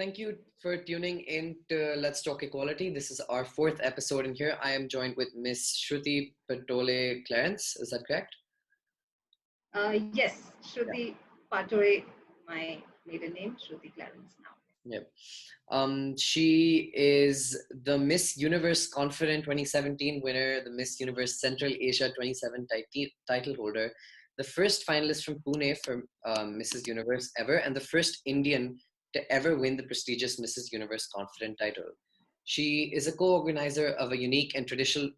Thank you for tuning in to Let's Talk Equality. This is our fourth episode in here. I am joined with Miss Shrruti Patole Clarence. Is that correct? Yes, Yeah. Shruti Patore, my maiden name, Shruti Clarence now. Yep. She is the Miss Universe Confident 2017 winner, the Miss Universe Central Asia 27 title holder, the first finalist from Pune for Mrs. Universe ever, and the first Indian to ever win the prestigious Mrs. Universe Confident title. She is a co-organizer of a unique and traditional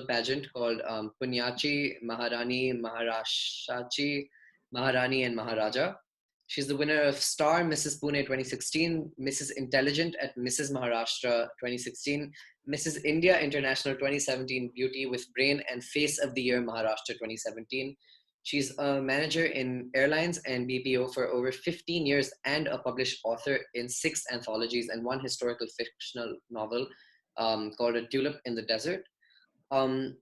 pageant called Punyachi, Maharani, Maharashachi, Maharani, and Maharaja. She's the winner of Star Mrs. Pune 2016, Mrs. Intelligent at Mrs. Maharashtra 2016, Mrs. India International 2017 Beauty with Brain and Face of the Year Maharashtra 2017. She's a manager in airlines and BPO for over 15 years and a published author in 6 anthologies and 1 historical fictional novel called A Tulip in the Desert. Um,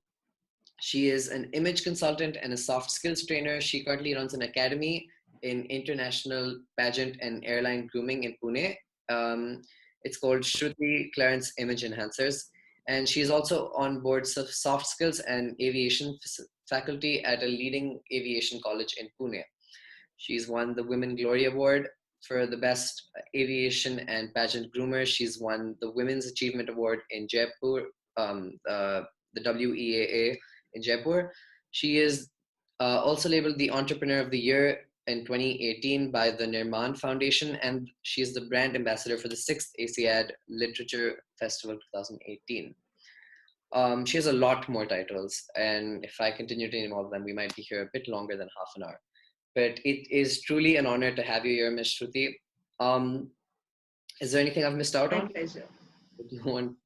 she is an image consultant and a soft skills trainer. She currently runs an academy in international pageant and airline grooming in Pune. Um, it's called Shrruti Clarence Image Enhancers. And she's also on boards of soft skills and aviation faculty at a leading aviation college in Pune. She's won the Women Glory Award for the best aviation and pageant groomer. She's won the Women's Achievement Award in Jaipur, the WEAA in Jaipur. She is also labeled the Entrepreneur of the Year in 2018 by the Nirman Foundation, and she's the brand ambassador for the 6th ASIAD Literature Festival 2018. She has a lot more titles, and if I continue to name all of them, we might be here a bit longer than half an hour. But it is truly an honor to have you here, Ms. Shruti. Um, is there anything I've missed out My on? pleasure. No one,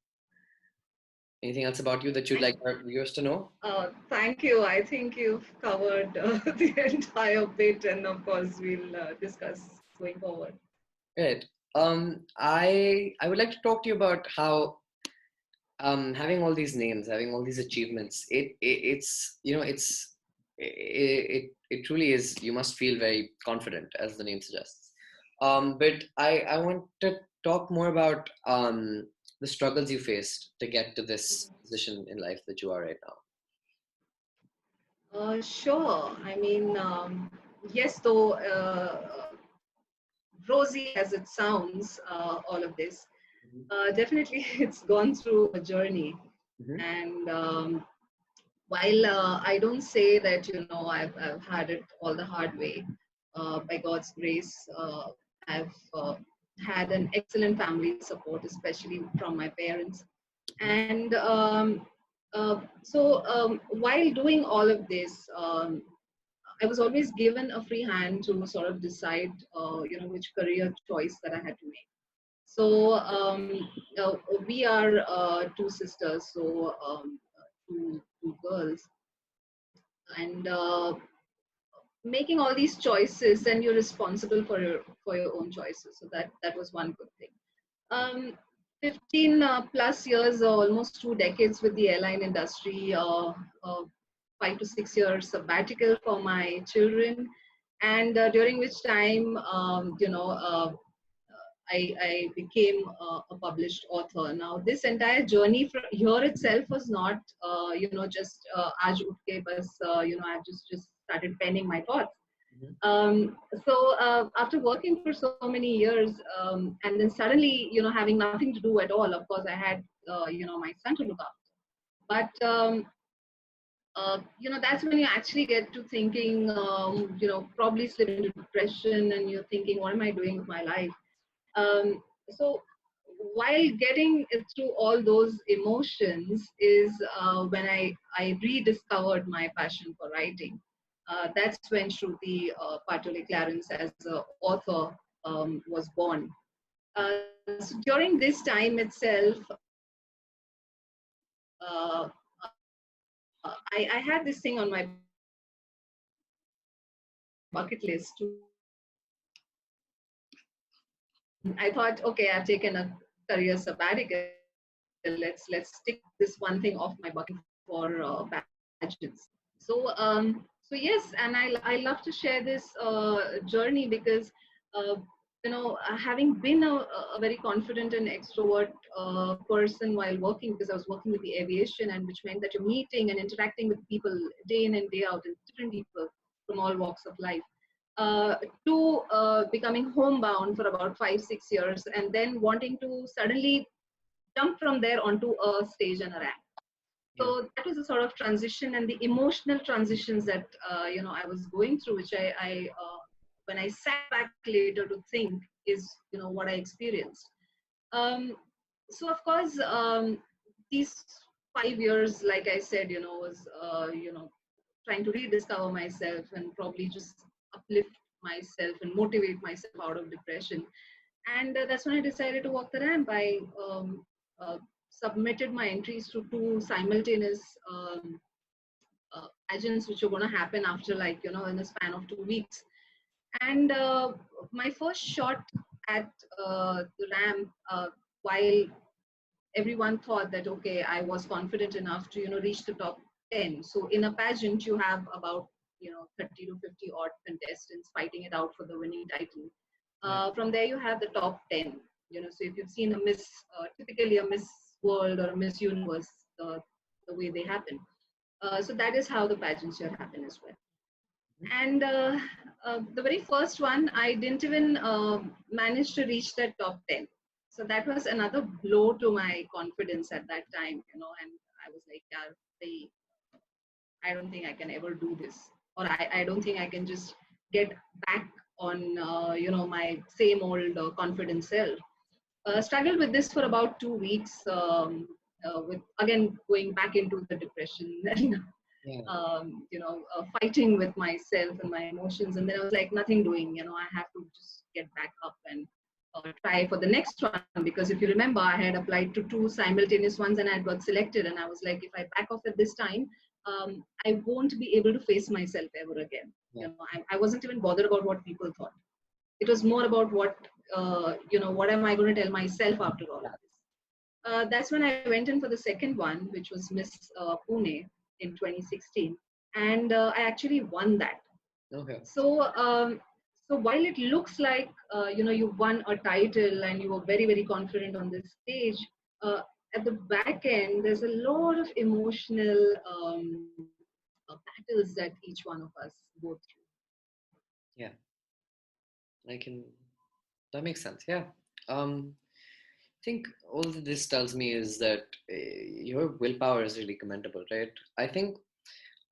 anything else about you that you'd like our viewers to know? Thank you. I think you've covered the entire bit, and of course, we'll discuss going forward. Right. I would like to talk to you about how having all these names, having all these achievements, it's it truly is. You must feel very confident, as the name suggests. But I want to talk more about the struggles you faced to get to this position in life that you are right now. Sure. I mean, yes, though rosy as it sounds, all of this, definitely it's gone through a journey. Mm-hmm. And while I don't say that, I've had it all the hard way, by God's grace, I've had an excellent family support, especially from my parents. And while doing all of this, I was always given a free hand to sort of decide, which career choice that I had to make. So uh, we are two sisters, so two girls, and making all these choices, and you're responsible for your own choices. So that was one good thing. Um, 15 plus years, almost 2 decades with the airline industry, 5 to 6 years sabbatical for my children, and during which time, I became a published author. Now, this entire journey from here itself was not, just aaj ut ke bas, I've just started penning my thoughts. Mm-hmm. After working for so many years, and then suddenly, having nothing to do at all, of course, I had, my son to look after. But, that's when you actually get to thinking, probably slip into depression, and you're thinking, what am I doing with my life? So while getting through all those emotions is when I rediscovered my passion for writing. That's when Shruti Patole Clarence as an author was born. So during this time itself, I had this thing on my bucket list. I thought, okay, I've taken a career sabbatical. Let's stick this one thing off my bucket for pageants. So yes, and I love to share this journey because having been a very confident and extrovert person while working, because I was working with the aviation, and which meant that you're meeting and interacting with people day in and day out, and different people from all walks of life, uh, to becoming homebound for about 5 6 years, and then wanting to suddenly jump from there onto a stage and a ramp. Yeah. So that was a sort of transition, and the emotional transitions that I was going through, which when I sat back later to think, is what I experienced. um, so of course, these 5 years, like I said, was trying to rediscover myself and probably just uplift myself and motivate myself out of depression. And that's when I decided to walk the ramp. I uh, submitted my entries to two simultaneous pageants, which were going to happen after, like, in a span of 2 weeks. And my first shot at the ramp, while everyone thought that, okay, I was confident enough to reach the top 10. So in a pageant you have about 30 to 50 odd contestants fighting it out for the winning title. Yeah. From there you have the top 10. So if you've seen a miss, typically a Miss World or a Miss Universe, the way they happen. So that is how the pageants here happen as well. And the very first one, I didn't even manage to reach that top 10. So that was another blow to my confidence at that time, and I was like, yeah, I don't think I can ever do this. Or I don't think I can just get back on, my same old confident self. Struggled with this for about 2 weeks, with again going back into the depression and Yeah. fighting with myself and my emotions. And then I was like, nothing doing, I have to just get back up and try for the next one. Because if you remember, I had applied to two simultaneous ones and I had got selected. And I was like, if I back off at this time, I won't be able to face myself ever again. Yeah. I wasn't even bothered about what people thought. It was more about what am I going to tell myself after all of this. That's when I went in for the second one, which was Miss Pune in 2016, and I actually won that. Okay. So while it looks like you won a title and you were very very confident on this stage, uh, at the back end there's a lot of emotional battles that each one of us go through. Yeah. I can. That makes sense. Yeah. I think all that this tells me is that your willpower is really commendable, right? I think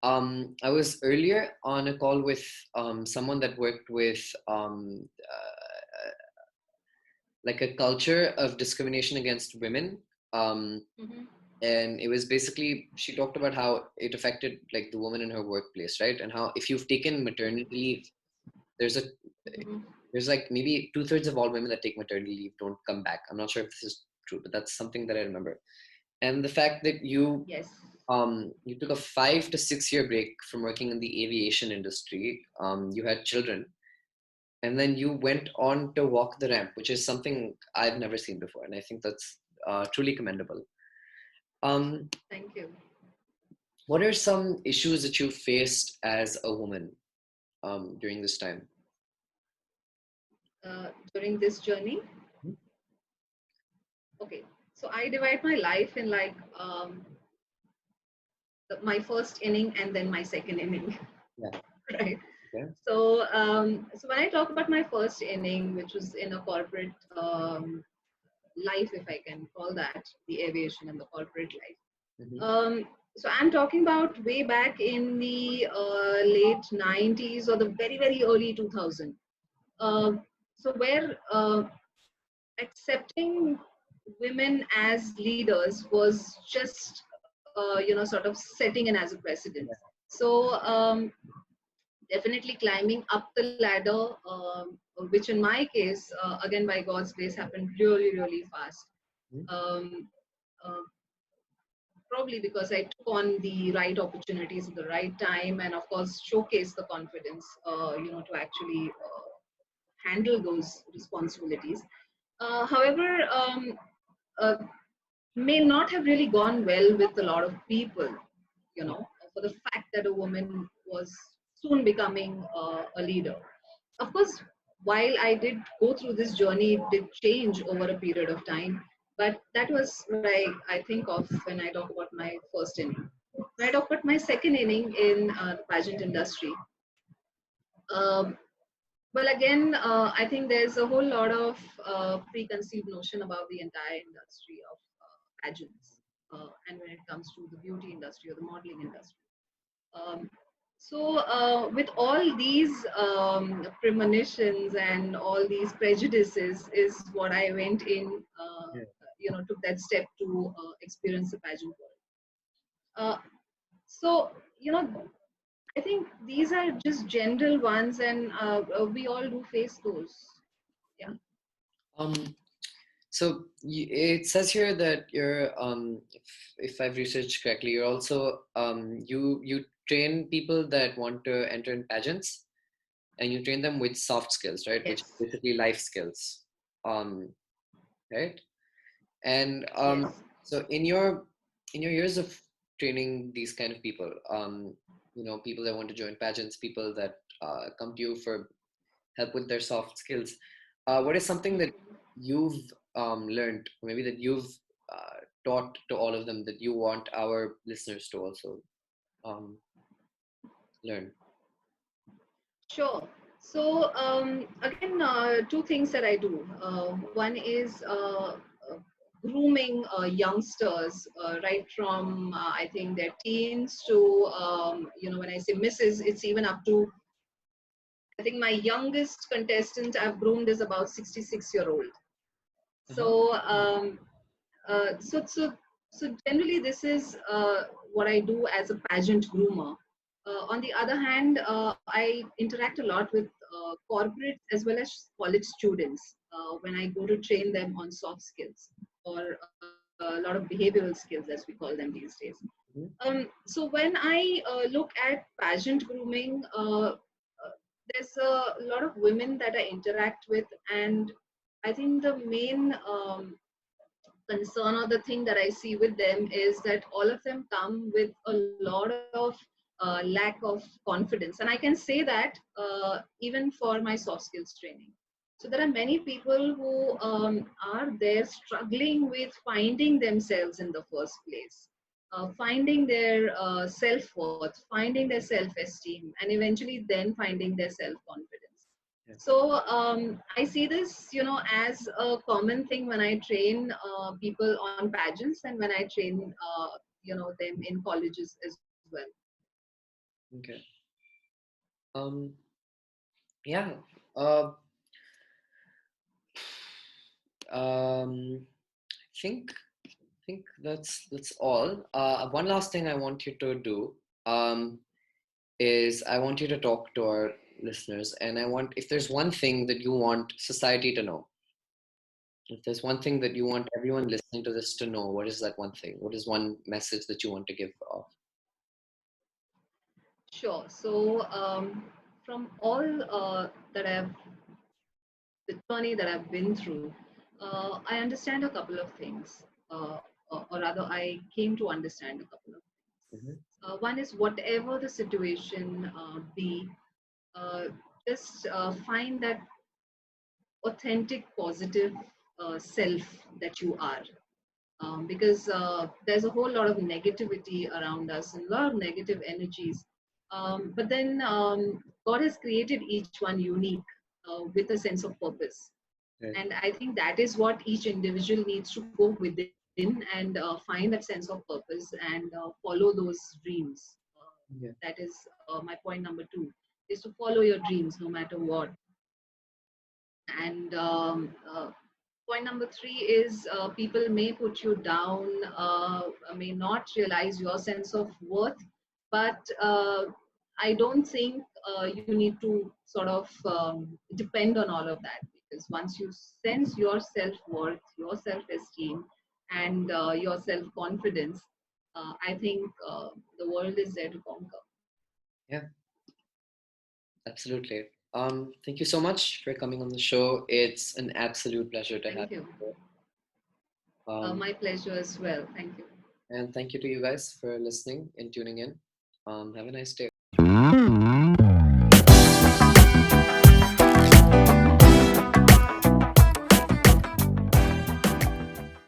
I was earlier on a call with someone that worked with like a culture of discrimination against women. Mm-hmm. And it was basically, she talked about how it affected like the woman in her workplace, right? And how if you've taken maternity leave, there's a Mm-hmm. there's like maybe 2/3 of all women that take maternity leave don't come back. I'm not sure if this is true, but that's something that I remember. And the fact that Yes. you took a 5 to 6 year break from working in the aviation industry, you had children, and then you went on to walk the ramp, which is something I've never seen before, and I think that's truly commendable. Um, Thank you. what are some issues that you faced as a woman during this time? During this journey, okay, so I divide my life in, like, my first inning and then my second inning. Yeah. Right. Okay. So when I talk about my first inning, which was in a corporate life, if I can call that, the aviation and the corporate life. Mm-hmm. So I'm talking about way back in the late 90s or the very very early 2000s. So where accepting women as leaders was just sort of setting in as a precedent. So definitely climbing up the ladder, which in my case, again by God's grace, happened really really fast. um, uh, Probably because I took on the right opportunities at the right time, and of course showcase the confidence to actually handle those responsibilities. However, uh, may not have really gone well with a lot of people, for the fact that a woman was soon becoming a leader. Of course, while I did go through this journey, it did change over a period of time. But that was what I think of when I talk about my first inning. When I talk about my second inning in the pageant industry, um, well, again, I think there's a whole lot of preconceived notion about the entire industry of pageants, and when it comes to the beauty industry or the modeling industry. Um, with all these premonitions and all these prejudices, is what I went in, Yeah. took that step to experience the pageant world. Uh, so, you know, I think these are just general ones, and we all do face those. Yeah. Um, so it says here that you're, if I've researched correctly, you're also you train people that want to enter in pageants, and you train them with soft skills, right? Which is Yes. basically life skills, um, right? And Yes. so in your years of training these kind of people, people that want to join pageants, people that come to you for help with their soft skills, what is something that you've learned, or maybe that you've taught to all of them that you want our listeners to also um, learn? Sure. So again, two things that I do. One is grooming youngsters, right from I think their teens to when I say misses, it's even up to, I think my youngest contestant I've groomed is about 66-year-old. Uh-huh. So uh, so so so generally this is what I do as a pageant groomer. On the other hand, I interact a lot with corporates as well as college students when I go to train them on soft skills, or a lot of behavioral skills, as we call them these days. Mhm. So when I look at pageant grooming, there's a lot of women that I interact with, and I think the main concern, or the thing that I see with them, is that all of them come with a lot of lack of confidence. And I can say that even for my soft skills training. So there are many people who are there struggling with finding themselves in the first place, finding their self worth, finding their self esteem, and eventually then finding their self confidence. Yeah. So I see this, as a common thing when I train people on pageants, and when I train, them in colleges as well. Okay. Um, yeah. Uh, I think that's all. One last thing I want you to do is I want you to talk to our listeners, and I want, if there's one thing that you want society to know, if there's one thing that you want everyone listening to this to know, what is that one thing? What is one message that you want to give off? Sure. So from all that I've the journey that I've been through, I understand a couple of things, or rather, I came to understand a couple of things. Mhm. One is, whatever the situation be, uh, just find that authentic, positive self that you are. Because there's a whole lot of negativity around us and a lot of negative energies. But then God has created each one unique with a sense of purpose. Right. And I think that is what each individual needs to go within and find that sense of purpose and follow those dreams. Yeah. That is my point number two, is to follow your dreams no matter what. And point number three is, people may put you down, may not realize your sense of worth, but I don't think you need to sort of depend on all of that, because once you sense your self worth, your self esteem, and your self confidence, I think the world is there to conquer. Yeah, absolutely. Thank you so much for coming on the show. It's an absolute pleasure to have Thank you. you here. My pleasure as well. Thank you. And thank you to you guys for listening and tuning in. Have a nice day.